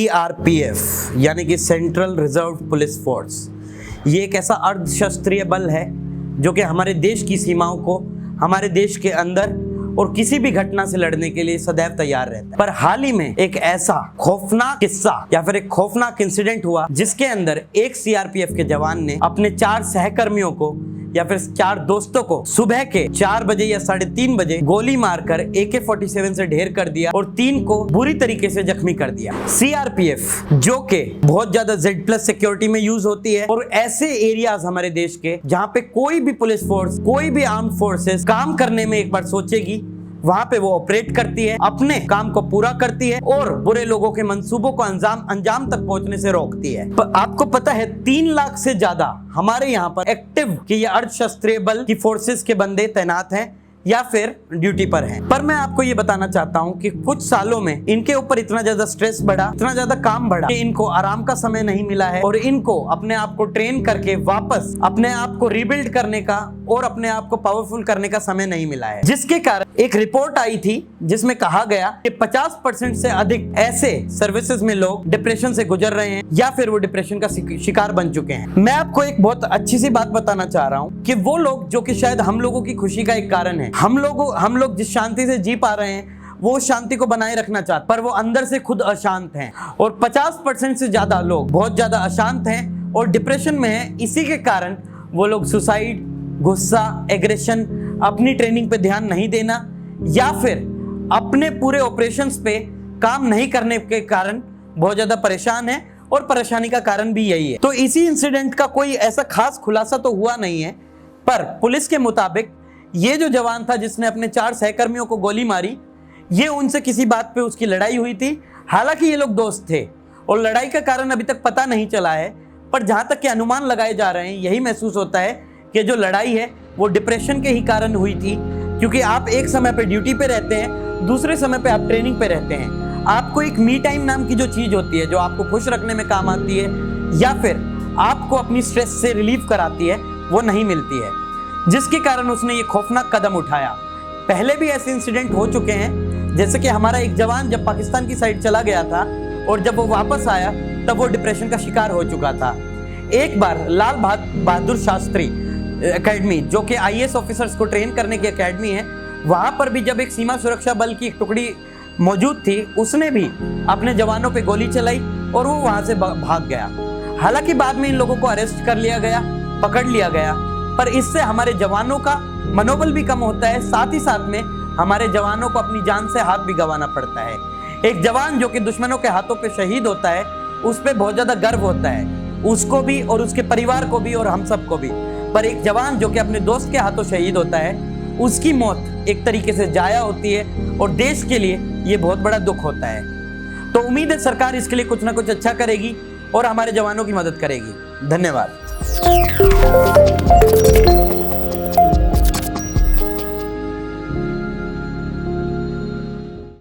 CRPF यानी कि central reserve police force, ये एक ऐसा अर्धशस्त्रीय बल है जो कि हमारे देश की सीमाओं को हमारे देश के अंदर और किसी भी घटना से लड़ने के लिए सदैव तैयार रहता है। पर हाल ही में एक ऐसा खौफनाक किस्सा या फिर एक खौफनाक इंसिडेंट हुआ जिसके अंदर एक सीआरपीएफ के जवान ने अपने 4 सहकर्मियों को या फिर 4 दोस्तों को सुबह के 4 बजे या 3:30 बजे गोली मारकर AK-47 से ढेर कर दिया और 3 को बुरी तरीके से जख्मी कर दिया। सीआरपीएफ जो कि बहुत ज्यादा Z+ सिक्योरिटी में यूज होती है और ऐसे एरियाज हमारे देश के जहां पे कोई भी पुलिस फोर्स, कोई भी आर्म्ड फोर्सेस काम करने में एक बार सोचेगी, वहां पे वो ऑपरेट करती है, अपने काम को पूरा करती है और बुरे लोगों के मंसूबों को अंजाम तक पहुंचने से रोकती है। पर आपको पता है 3 लाख से ज्यादा हमारे यहाँ पर एक्टिव कि ये अर्धशस्त्रीय बल की फोर्सेस के बंदे तैनात हैं या फिर ड्यूटी पर हैं। पर मैं आपको ये बताना चाहता हूँ कि कुछ सालों में इनके ऊपर इतना ज्यादा स्ट्रेस बढ़ा, इतना ज्यादा काम बढ़ा कि इनको आराम का समय नहीं मिला है और इनको अपने आप को ट्रेन करके वापस अपने आप को रिबिल्ड करने का और अपने आप को पावरफुल करने का समय नहीं मिला है। जिसके कारण एक रिपोर्ट आई थी जिसमें कहा गया कि 50% से अधिक ऐसे सर्विसेज में लोग डिप्रेशन से गुजर रहे हैं या फिर वो डिप्रेशन का शिकार बन चुके हैं। मैं आपको एक बहुत अच्छी सी बात बताना चाह रहा हूँ कि वो लोग जो कि शायद हम लोगों की खुशी का एक कारण है, हम लोग जिस शांति से जी पा रहे हैं वो शांति को बनाए रखना चाहते, पर वो अंदर से खुद अशांत हैं और 50% से ज्यादा लोग बहुत ज्यादा अशांत हैं और डिप्रेशन में हैं। इसी के कारण वो लोग सुसाइड, गुस्सा, एग्रेशन, अपनी ट्रेनिंग पे ध्यान नहीं देना या फिर अपने पूरे ऑपरेशंस पे काम नहीं करने के कारण बहुत ज्यादा परेशान है और परेशानी का कारण भी यही है। तो इसी इंसिडेंट का कोई ऐसा खास खुलासा तो हुआ नहीं है, पर पुलिस के मुताबिक ये जो जवान था जिसने अपने 4 सहकर्मियों को गोली मारी, ये उनसे किसी बात पे उसकी लड़ाई हुई थी। हालांकि ये लोग दोस्त थे और लड़ाई का कारण अभी तक पता नहीं चला है, पर जहां तक के अनुमान लगाए जा रहे हैं यही महसूस होता है कि जो लड़ाई है वो डिप्रेशन के ही कारण हुई थी, क्योंकि आप एक समय पे ड्यूटी पे रहते हैं, दूसरे समय पे आप ट्रेनिंग पे रहते हैं। आपको एक मी टाइम नाम की जो चीज होती है जो आपको खुश रखने में काम आती है या फिर आपको अपनी स्ट्रेस से रिलीफ कराती है, वो नहीं मिलती है, जिसके कारण उसने ये खौफनाक कदम उठाया। पहले भी ऐसे इंसिडेंट हो चुके हैं, जैसे कि हमारा एक जवान जब पाकिस्तान की साइड चला गया था और जब वो वापस आया तब वो डिप्रेशन का शिकार हो चुका था। एक बार लाल बहादुर शास्त्री एकेडमी जो कि IAS ऑफिसर्स को ट्रेन करने की एकेडमी है, वहां पर भी जब एक सीमा सुरक्षा बल की एक टुकड़ी मौजूद थी, उसने भी अपने जवानों पे गोली चलाई और वो वहां से भाग गया। हालांकि बाद में इन लोगों को अरेस्ट कर लिया गया, पकड़ लिया गया, पर इससे हमारे जवानों का मनोबल भी कम होता है, साथ ही साथ में हमारे जवानों को अपनी जान से हाथ भी गंवाना पड़ता है। एक जवान जो कि दुश्मनों के हाथों पे शहीद होता है, उस पे बहुत ज्यादा गर्व होता है, उसको भी और उसके परिवार को भी और हम सबको भी। पर एक जवान जो कि अपने दोस्त के हाथों शहीद होता है, उसकी मौत एक तरीके से जाया होती है और देश के लिए ये बहुत बड़ा दुख होता है। तो उम्मीद है सरकार इसके लिए कुछ ना कुछ अच्छा करेगी और हमारे जवानों की मदद करेगी। धन्यवाद।